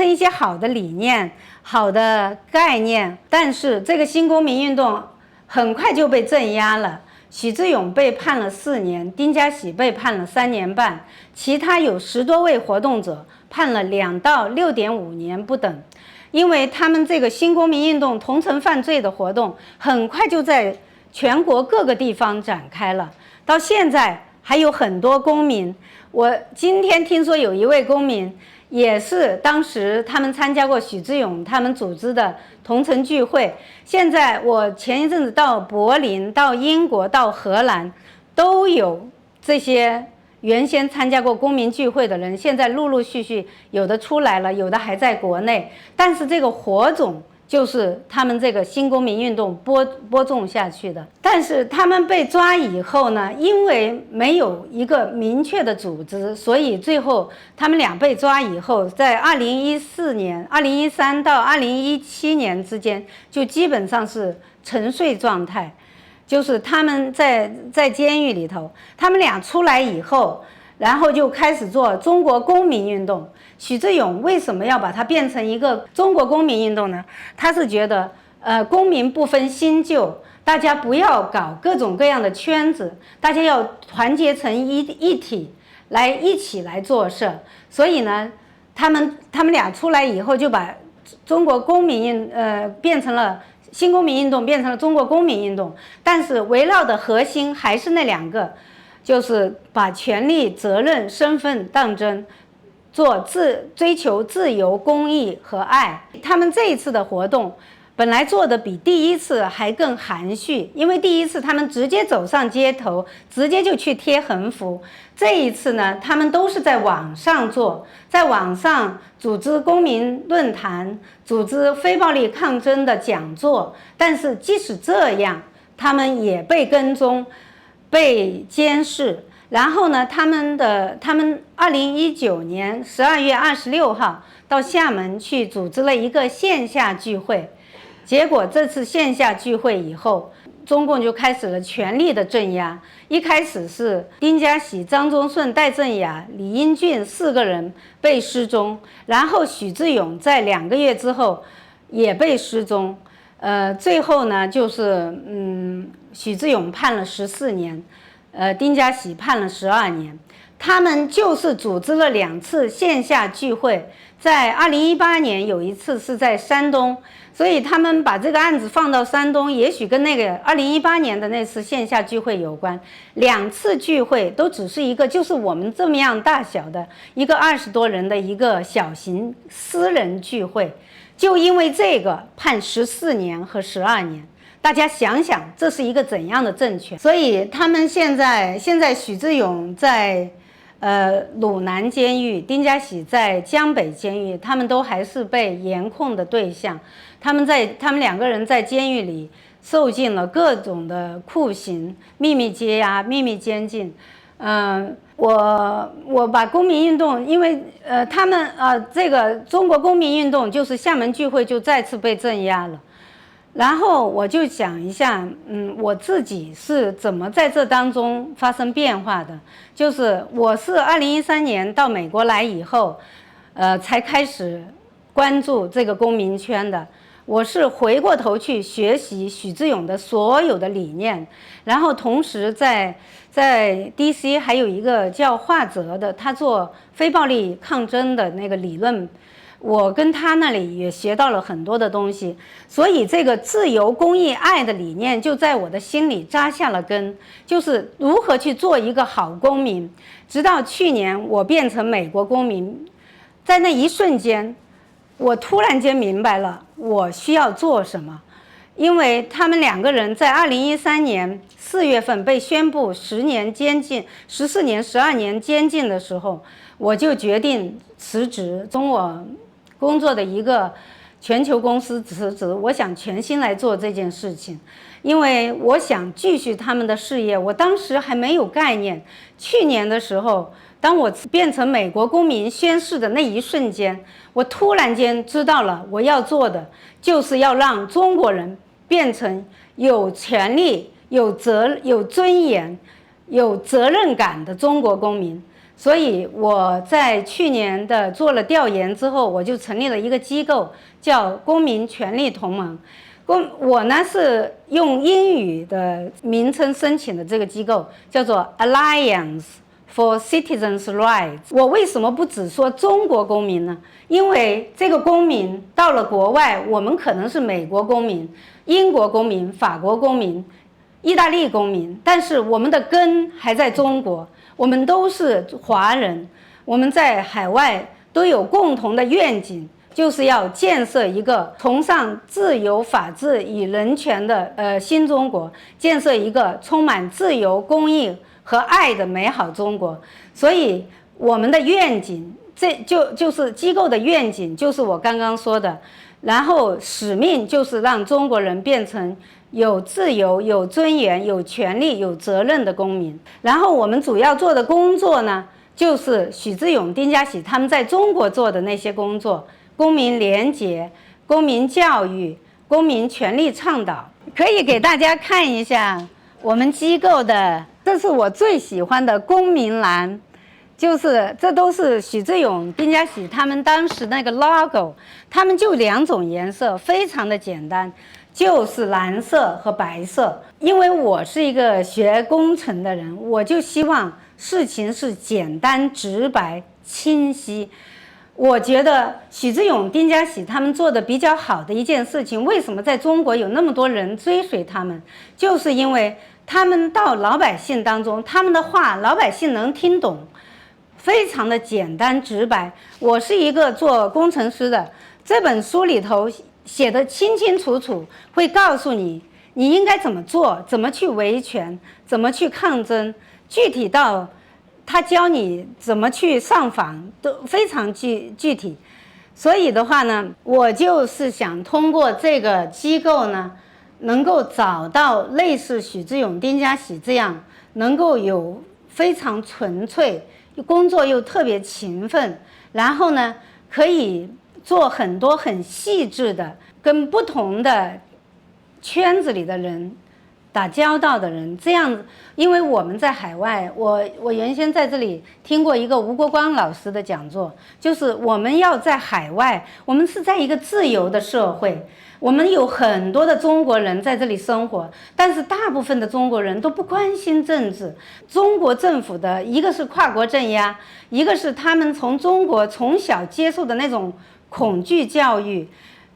一些好的理念、好的概念。但是这个新公民运动很快就被镇压了。许志永被判了4年，丁家喜被判了3年半，其他有10多位活动者判了2到6.5年不等。因为他们这个新公民运动同城犯罪的活动很快就在全国各个地方展开了，到现在还有很多公民。我今天听说有一位公民也是当时他们参加过许志永他们组织的同城聚会。现在我前一阵子到柏林、到英国、到荷兰，都有这些原先参加过公民聚会的人，现在陆陆续续有的出来了，有的还在国内。但是这个火种就是他们这个新公民运动播种下去的。但是他们被抓以后呢，因为没有一个明确的组织，所以最后他们俩被抓以后，在2013到2017年之间，就基本上是沉睡状态，就是他们在监狱里头，他们俩出来以后，然后就开始做中国公民运动。许志永为什么要把它变成一个中国公民运动呢？他是觉得，公民不分新旧，大家不要搞各种各样的圈子，大家要团结成一体，一起来做事。所以呢，他们俩出来以后，就把中国公民变成了新公民运动，变成了中国公民运动。但是围绕的核心还是那两个，就是把权利、责任、身份当真。追求自由、公益和爱。他们这一次的活动本来做的比第一次还更含蓄，因为第一次他们直接走上街头，直接就去贴横幅。这一次呢，他们都是在网上做，在网上组织公民论坛，组织非暴力抗争的讲座。但是即使这样，他们也被跟踪、被监视。然后呢，他们2019年12月26号到厦门去组织了一个线下聚会，结果这次线下聚会以后，中共就开始了全力的镇压。一开始是丁家喜、张宗顺、戴振雅、李英俊4个人被失踪，然后许志永在2个月之后也被失踪。最后呢，就是许志永判了14年。丁家喜判了12年。他们就是组织了2次线下聚会，在2018年有一次是在山东，所以他们把这个案子放到山东，也许跟那个2018年的那次线下聚会有关。2次聚会都只是一个，就是我们这么样大小的一个20多人的一个小型私人聚会，就因为这个判14年和12年。大家想想，这是一个怎样的政权？所以他们现在许志永在鲁南监狱，丁家喜在江北监狱，他们都还是被严控的对象。他们2个人在监狱里受尽了各种的酷刑，秘密接押、秘密监禁。我把公民运动，因为他们这个中国公民运动就是厦门聚会就再次被镇压了。然后我就讲一下，我自己是怎么在这当中发生变化的。就是我是2013年到美国来以后，才开始关注这个公民圈的。我是回过头去学习许志永的所有的理念，然后同时在 DC 还有一个叫华泽的，他做非暴力抗争的那个理论。我跟他那里也学到了很多的东西，所以这个自由、公益、爱的理念就在我的心里扎下了根，就是如何去做一个好公民。直到去年我变成美国公民，在那一瞬间，我突然间明白了我需要做什么。因为他们2个人在2013年4月份被宣布10年监禁、14年、12年监禁的时候，我就决定辞职，从我工作的一个全球公司辞职。我想全心来做这件事情，因为我想继续他们的事业。我当时还没有概念，去年的时候，当我变成美国公民宣誓的那一瞬间，我突然间知道了我要做的就是要让中国人变成有权利、有尊严、有责任感的中国公民。所以我在去年的做了调研之后，我就成立了一个机构，叫公民权利同盟。我呢是用英语的名称申请的这个机构，叫做 Alliance for Citizens' Rights。我为什么不只说中国公民呢？因为这个公民到了国外，我们可能是美国公民、英国公民、法国公民、意大利公民，但是我们的根还在中国。我们都是华人，我们在海外都有共同的愿景，就是要建设一个崇尚自由、法治与人权的新中国，建设一个充满自由、公益和爱的美好中国。所以我们的愿景这就是机构的愿景，就是我刚刚说的，然后使命就是让中国人变成有自由、有尊严、有权利、有责任的公民。然后我们主要做的工作呢，就是许志永、丁家喜他们在中国做的那些工作：公民联结、公民教育、公民权利倡导。可以给大家看一下我们机构的，这是我最喜欢的公民栏。就是这都是许志永、丁家喜他们当时那个 logo， 他们就2种颜色，非常的简单，就是蓝色和白色。因为我是一个学工程的人，我就希望事情是简单、直白、清晰。我觉得许志永、丁家喜他们做的比较好的一件事情，为什么在中国有那么多人追随他们，就是因为他们到老百姓当中，他们的话老百姓能听懂。非常的简单直白。我是一个做工程师的，这本书里头写的清清楚楚，会告诉你你应该怎么做，怎么去维权，怎么去抗争，具体到他教你怎么去上访，都非常具体。所以的话呢，我就是想通过这个机构呢，能够找到类似许志永、丁家喜这样能够有非常纯粹，工作又特别勤奋，然后呢可以做很多很细致的跟不同的圈子里的人打交道的人。这样，因为我们在海外，我原先在这里听过一个吴国光老师的讲座，就是我们要在海外，我们是在一个自由的社会，我们有很多的中国人在这里生活，但是大部分的中国人都不关心政治。中国政府的一个是跨国镇压，一个是他们从中国从小接受的那种恐惧教育，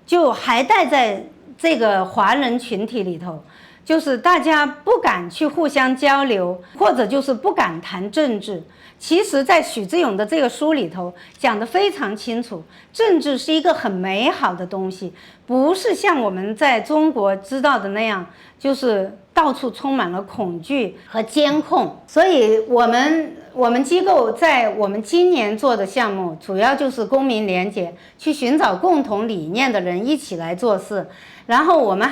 就还带在这个华人群体里头，就是大家不敢去互相交流，或者就是不敢谈政治。其实在许志永的这个书里头讲得非常清楚，政治是一个很美好的东西，不是像我们在中国知道的那样，就是到处充满了恐惧和监控。所以我们机构在我们今年做的项目主要就是公民联结，去寻找共同理念的人一起来做事。然后我们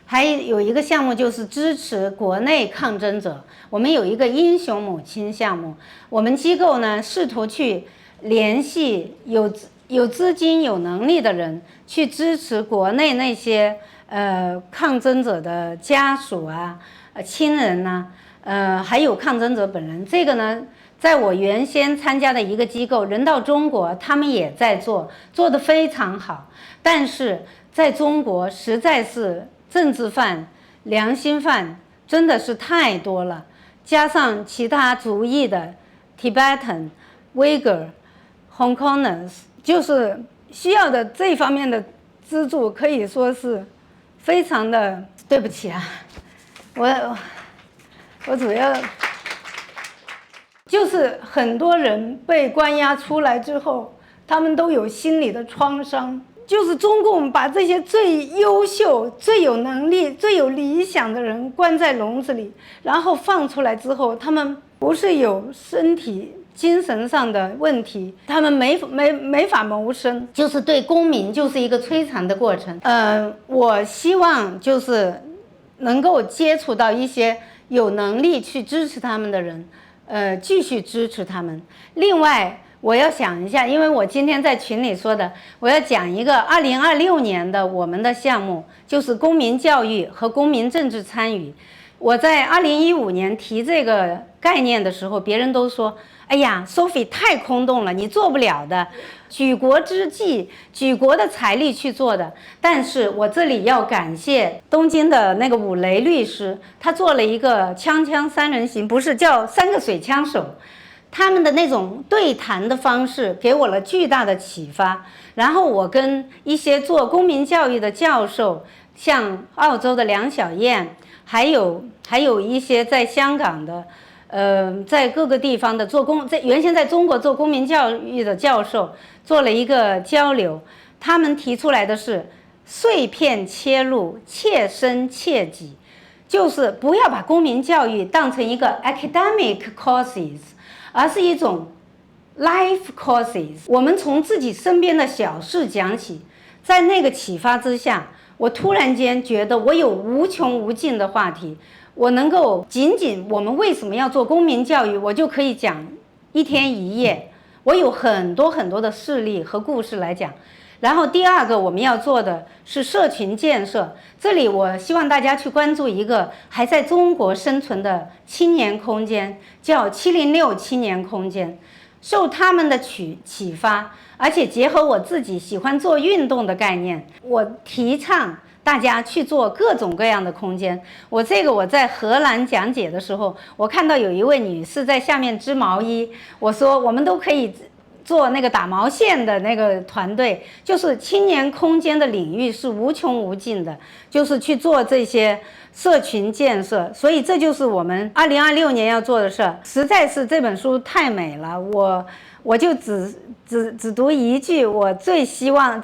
还有一个项目就是支持国内抗争者，我们有一个英雄母亲项目。我们机构呢试图去联系有资金有能力的人，去支持国内那些抗争者的家属啊、亲人呐、还有抗争者本人。这个呢在我原先参加的一个机构人道中国，他们也在做得非常好。但是在中国实在是政治犯、良心犯真的是太多了，加上其他族裔的 Tibetan、Uyghur、Hong Kongers， 就是需要的这方面的资助可以说是非常的。对不起啊，我主要就是很多人被关押出来之后，他们都有心理的创伤。就是中共把这些最优秀、最有能力、最有理想的人关在笼子里，然后放出来之后，他们不是有身体、精神上的问题，他们没法谋生，就是对公民就是一个摧残的过程。我希望就是能够接触到一些有能力去支持他们的人，继续支持他们。另外，我要想一下，因为我今天在群里说的，我要讲一个2026年的我们的项目，就是公民教育和公民政治参与。我在2015年提这个概念的时候，别人都说：“哎呀 ，Sophie 太空洞了，你做不了的，举国之计，举国的财力去做的。”但是我这里要感谢东京的那个武雷律师，他做了一个锵锵三人行，不是叫3个水枪手。他们的那种对谈的方式给我了巨大的启发。然后我跟一些做公民教育的教授，像澳洲的梁小燕，还有一些在香港的，在各个地方的原先在中国做公民教育的教授做了一个交流。他们提出来的是碎片切入，切身切己，就是不要把公民教育当成一个 academic courses，而是一种 life courses， 我们从自己身边的小事讲起，在那个启发之下，我突然间觉得我有无穷无尽的话题，我能够我们为什么要做公民教育，我就可以讲一天一夜，我有很多很多的事例和故事来讲。然后第二个我们要做的是社群建设，这里我希望大家去关注一个还在中国生存的青年空间，叫706青年空间，受他们的启发，而且结合我自己喜欢做运动的概念，我提倡大家去做各种各样的空间。我在荷兰讲解的时候，我看到有一位女士在下面织毛衣，我说我们都可以做那个打毛线的那个团队，就是青年空间的领域是无穷无尽的，就是去做这些社群建设。所以这就是我们2026年要做的事儿。实在是这本书太美了，我就只读一句我最喜欢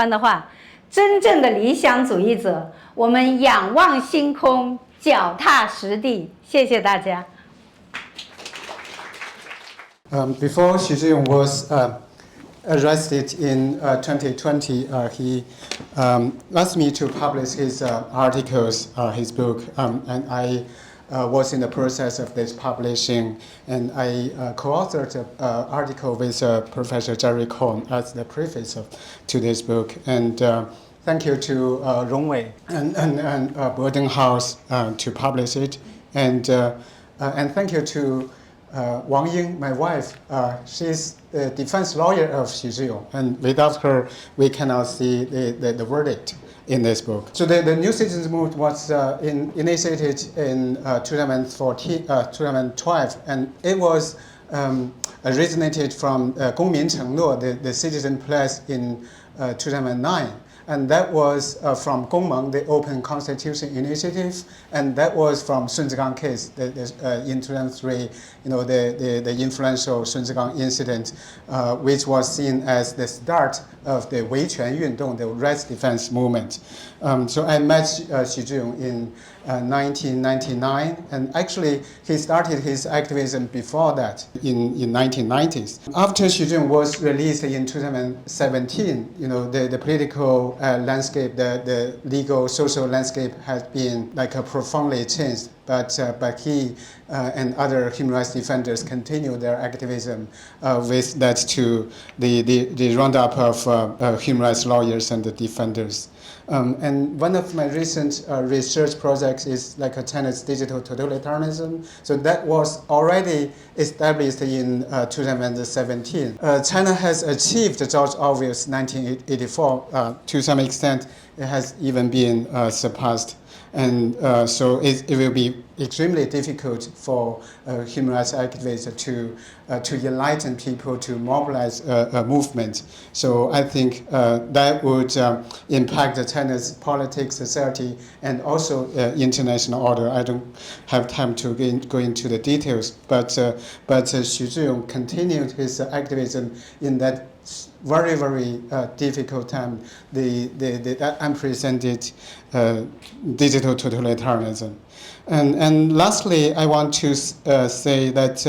的话：真正的理想主义者，我们仰望星空，脚踏实地。谢谢大家。Before Xu Zhiyong was arrested in 2020, he asked me to publish his articles, his book, and I was in the process of this publishing, and I co-authored an article with Professor Jerry Cohn as the preface to this book. And thank you to Rongwei and Boarding House to publish it, and thank you to Wang Ying, my wife. She's the defense lawyer of Xu Zhiyong, and without her, we cannot see the verdict in this book. So the New Citizens Movement was initiated in 2012, and it was originated from 公民承诺, the Citizen Pledge in 2009. And that was from Gongmeng, the Open Constitution Initiative, and that was from Sun Zigang case, in 2003, the influential Sun Zigang incident, which was seen as the start of the 维权运动, the rights defense movement. So I met Xu Zhiyong in 1999, and actually he started his activism before that in 1990s. After Xu Zhiyong was released in 2017, the political landscape, the legal social landscape has been profoundly changed. But he and other human rights defenders continue their activism with that to the roundup of human rights lawyers and the defenders. And one of my recent research projects is China's digital totalitarianism. So that was already established in 2017. China has achieved George Orwell's 1984. To some extent, it has even been surpassed. And so it will be extremely difficult for human rights activists to enlighten people, to mobilize a movement. So I think that would impact China's politics, society, and also international order. I don't have time to go into the details, but Xu Zhiyong continued his activism in that very, very difficult time, the unprecedented digital totalitarianism. And lastly, I want to say that,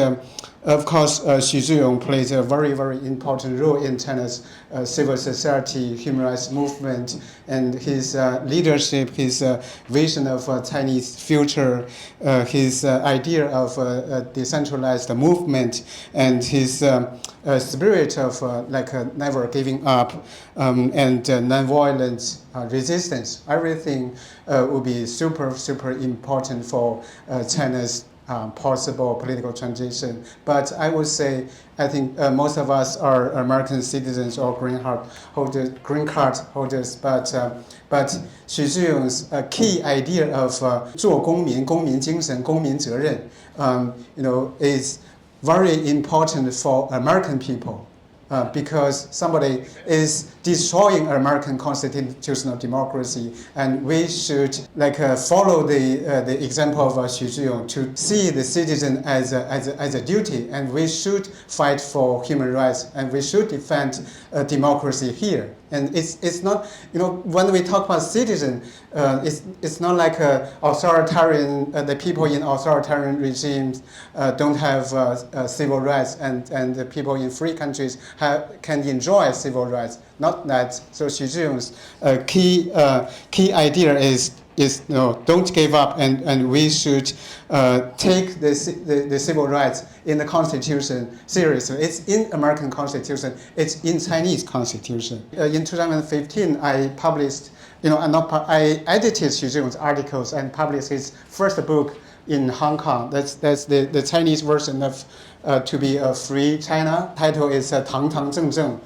of course, Xu Zhiyong plays a very, very important role in China's civil society, human rights movement, and his leadership, his vision of a Chinese future, his idea of a decentralized movement, and his spirit of never giving up and nonviolent resistance. Everything will be super, super important for China's possible political transition. But I would say, I think most of us are American citizens or green card holders, but Xu Zhiyong's key idea of 做公民, 公民精神, 公民责任, is very important for American people. because somebody is destroying American constitutional democracy, and we should follow the example of Xu Zhiyong to see the citizen as a duty, and we should fight for human rights, and we should defend democracy here. And it's not, when we talk about citizen, it's not like authoritarian, the people in authoritarian regimes don't have civil rights, and the people in free countries can enjoy civil rights. Not that. So Xu Zhiyong's key idea is don't give up, and we should take the civil rights in the Constitution seriously. It's in American Constitution. It's in Chinese Constitution. In 2015, I published, I edited Xu Zhiyong's articles and published his first book in Hong Kong. That's the Chinese version of To Be a Free China. Title is 堂堂正正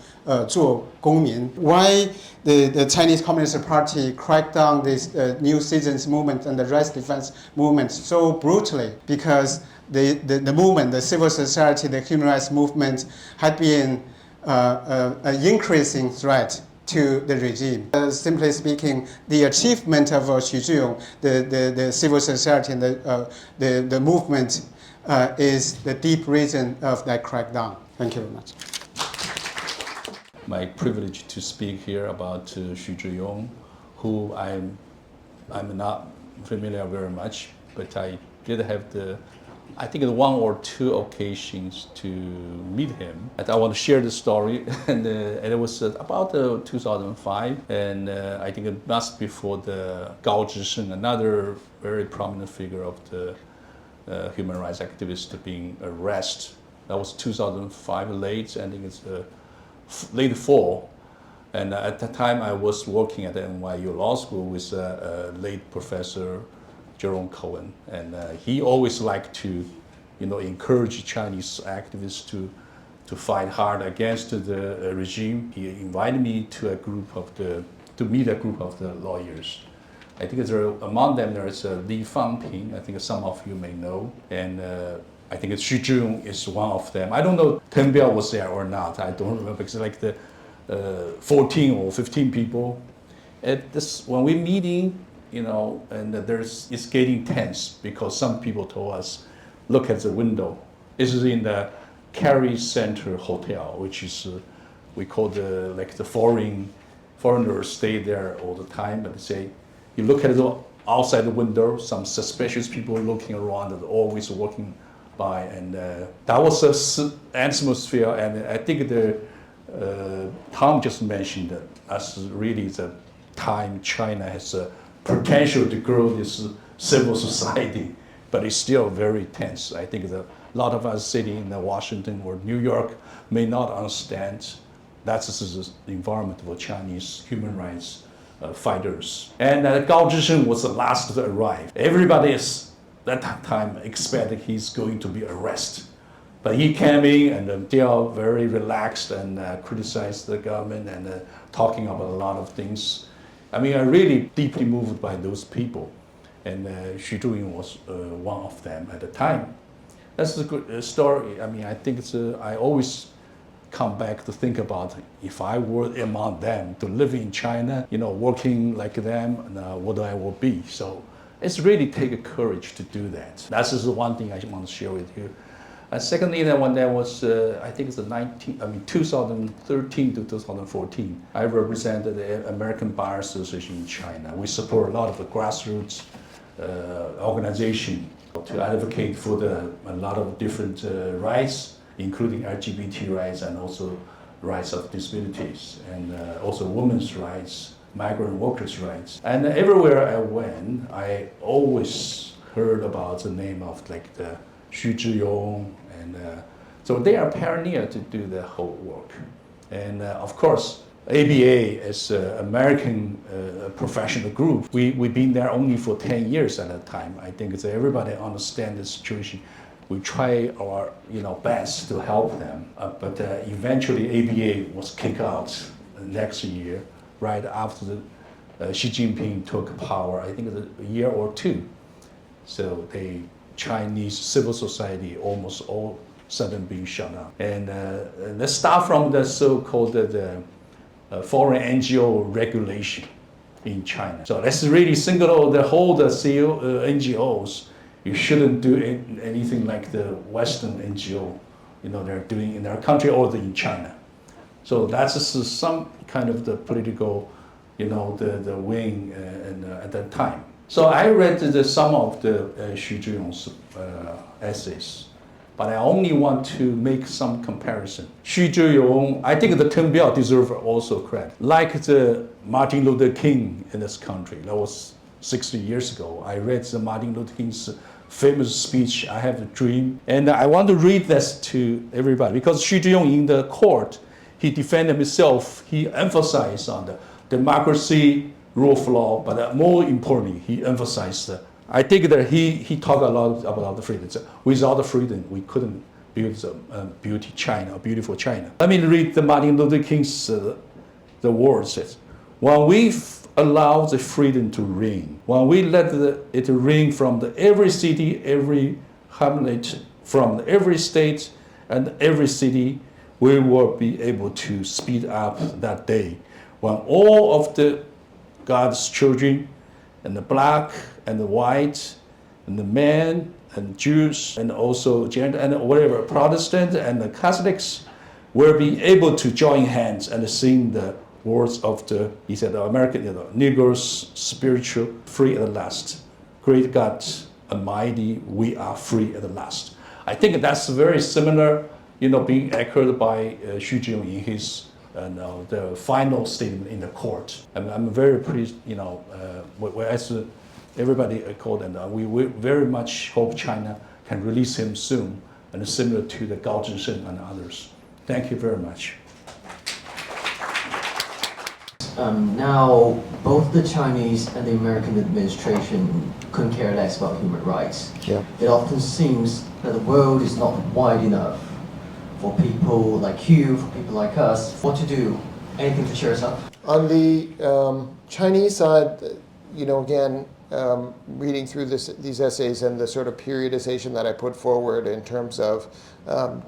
做公民. Why the Chinese Communist Party cracked down this new citizens movement and the rights defense movement so brutally? Because the movement, the civil society, the human rights movement had been an increasing threat to the regime. Simply speaking, the achievement of Xu Zhiyong, the civil society and the movement is the deep reason of that crackdown. Thank you very much. My privilege to speak here about Xu Zhiyong, who I'm not familiar very much, but I did have I think one or two occasions to meet him. And I want to share the story, and it was about 2005, and I think it must be for the Gao Zhisheng, another very prominent figure of the human rights activist, being arrested. That was 2005, late, I think it's late fall. And at that time, I was working at the NYU Law School with late Professor Jerome Cohen, and he always liked to, encourage Chinese activists to fight hard against the regime. He invited me to meet a group of the lawyers. I think among them there is Li Fangping. I think some of you may know, and I think Xu Zhiyong is one of them. I don't know if Ken Biao was there or not. I don't remember. It's like the 14 or 15 people. When we're meeting, and it's getting tense because some people told us, look at the window. This is in the Kerry Center Hotel, which is we call the foreigners stay there all the time. But they say, you look at the outside the window, some suspicious people looking around, and always walking by, and that was an atmosphere. And I think Tom just mentioned that as really the time China has a potential to grow this civil society, but it's still very tense. I think a lot of us sitting in Washington or New York may not understand that's the environment for Chinese human rights fighters. And Gao Zhisheng was the last to arrive. Everybody is that time expected he's going to be arrested. But he came in and still very relaxed and criticized the government and talking about a lot of things. I mean, I'm really deeply moved by those people. And Xu Zhiyong was one of them at the time. That's a good story. I mean, I think I always come back to think about if I were among them, to live in China, working like them, what I will be. So it's really take courage to do that. That's just one thing I want to share with you. Secondly, when there was, I think it's 2013 to 2014, I represented the American Bar Association in China. We support a lot of the grassroots organization to advocate for a lot of different rights, including LGBT rights and also rights of disabilities, and also women's rights, migrant workers' rights. And everywhere I went, I always heard about the name of the Xu Zhiyong, and so they are pioneer to do the whole work. And of course, ABA is an American professional group. We've been there only for 10 years at a time. I think everybody understands the situation. We try our best to help them, but eventually ABA was kicked out next year, right after Xi Jinping took power. I think a year or two. So the Chinese civil society almost all suddenly being shut down. And let's start from the so-called foreign NGO regulation in China. So let's really single out the whole NGOs. You shouldn't do anything like the Western NGO, they're doing in their country or in China. So that's some kind of the political, the wing at that time. So I read some of the Xu Zhiyong's essays, but I only want to make some comparison. Xu Zhiyong, I think the Ten Biao deserve also credit. Like the Martin Luther King in this country, that was 60 years ago. I read the Martin Luther King's famous speech, I Have a Dream. And I want to read this to everybody because Xu Zhiyong in the court, he defended himself, he emphasized on the democracy, rule of law, but more importantly, he emphasized, I think that he talked a lot about the freedom. So without the freedom, we couldn't build the beautiful China. Let me read the Martin Luther King's the words. Says, when we allow the freedom to reign, when we let it reign from every city, every hamlet, from every state and every city, we will be able to speed up that day when all of the God's children and the black and the white and the men and Jews and also gender and whatever, Protestant and the Catholics will be able to join hands and sing the words of the American, Negroes spiritual, free at last. Great God Almighty, we are free at last. I think that's very similar, being echoed by Xu Zhiyong in his the final statement in the court. I'm very pleased, as everybody called, and we very much hope China can release him soon, and similar to the Gao Zhisheng and others. Thank you very much. Now, both the Chinese and the American administration couldn't care less about human rights. Yeah. It often seems that the world is not wide enough for people like you, for people like us, what to do. Anything to cheer us up? On the Chinese side, again, reading through these essays and the sort of periodization that I put forward in terms of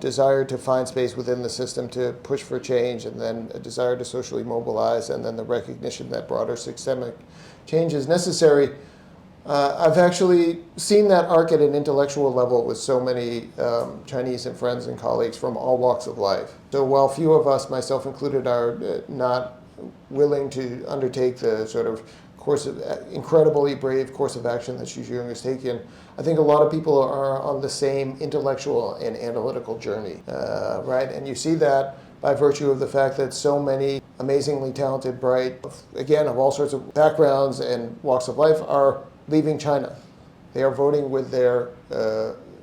desire to find space within the system to push for change, and then a desire to socially mobilize, and then the recognition that broader systemic change is necessary. I've actually seen that arc at an intellectual level with so many Chinese and friends and colleagues from all walks of life. So while few of us, myself included, are not willing to undertake the sort of incredibly brave course of action that Xu Zhiyong has taken, I think a lot of people are on the same intellectual and analytical journey, right? And you see that by virtue of the fact that so many amazingly talented, bright, again, of all sorts of backgrounds and walks of life are leaving China. They are voting with their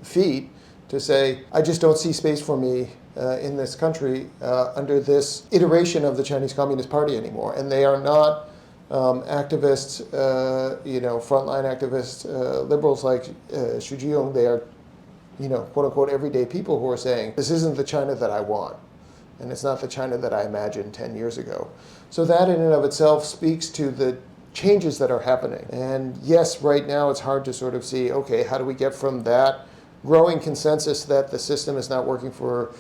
feet to say, I just don't see space for me in this country under this iteration of the Chinese Communist Party anymore. And they are not activists, frontline activists, liberals like Xu Zhiyong. They are, quote unquote, everyday people who are saying, this isn't the China that I want. And it's not the China that I imagined 10 years ago. So that in and of itself speaks to the changes that are happening. And yes, right now it's hard to sort of see, okay, how do we get from that growing consensus that the system is not working for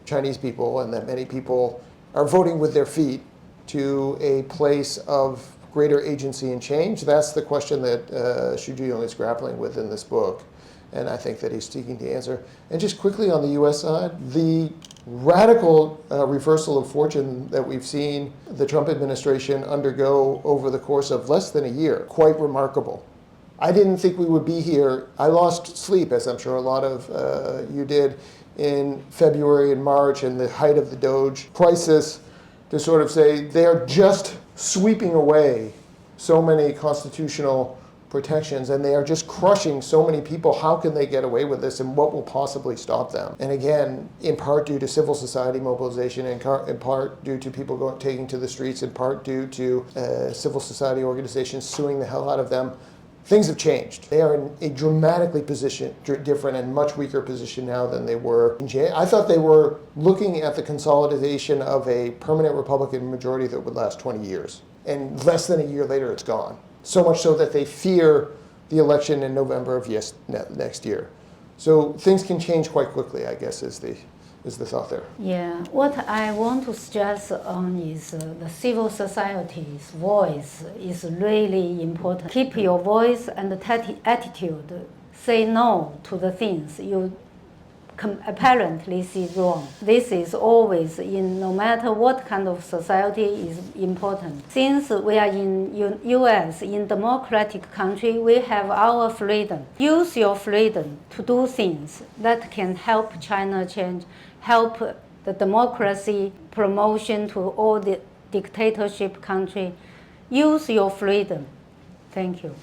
Chinese people and that many people are voting with their feet to a place of greater agency and change? That's the question that Xu Zhiyong is grappling with in this book. And I think that he's seeking to answer. And just quickly on the US side, the radical reversal of fortune that we've seen the Trump administration undergo over the course of less than a year, quite remarkable. I didn't think we would be here. I lost sleep, as I'm sure a lot of you did, in February and March and the height of the Doge crisis, to sort of say they're just sweeping away so many constitutional protections, and they are just crushing so many people. How can they get away with this, and what will possibly stop them? And again, in part due to civil society mobilization, in part due to people taking to the streets, in part due to civil society organizations suing the hell out of them, things have changed. They are in a dramatically different and much weaker position now than they were in January. I thought they were looking at the consolidation of a permanent Republican majority that would last 20 years. And less than a year later, it's gone. So much so that they fear the election in November of next year. So things can change quite quickly, I guess, is the thought there. Yeah, what I want to stress on is the civil society's voice is really important. Keep your voice and attitude. Say no to the things you apparently see wrong. This is always, in no matter what kind of society, is important. Since we are in U.S., in democratic country, we have our freedom. Use your freedom to do things that can help China change, help the democracy promotion to all the dictatorship country. Use your freedom. Thank you.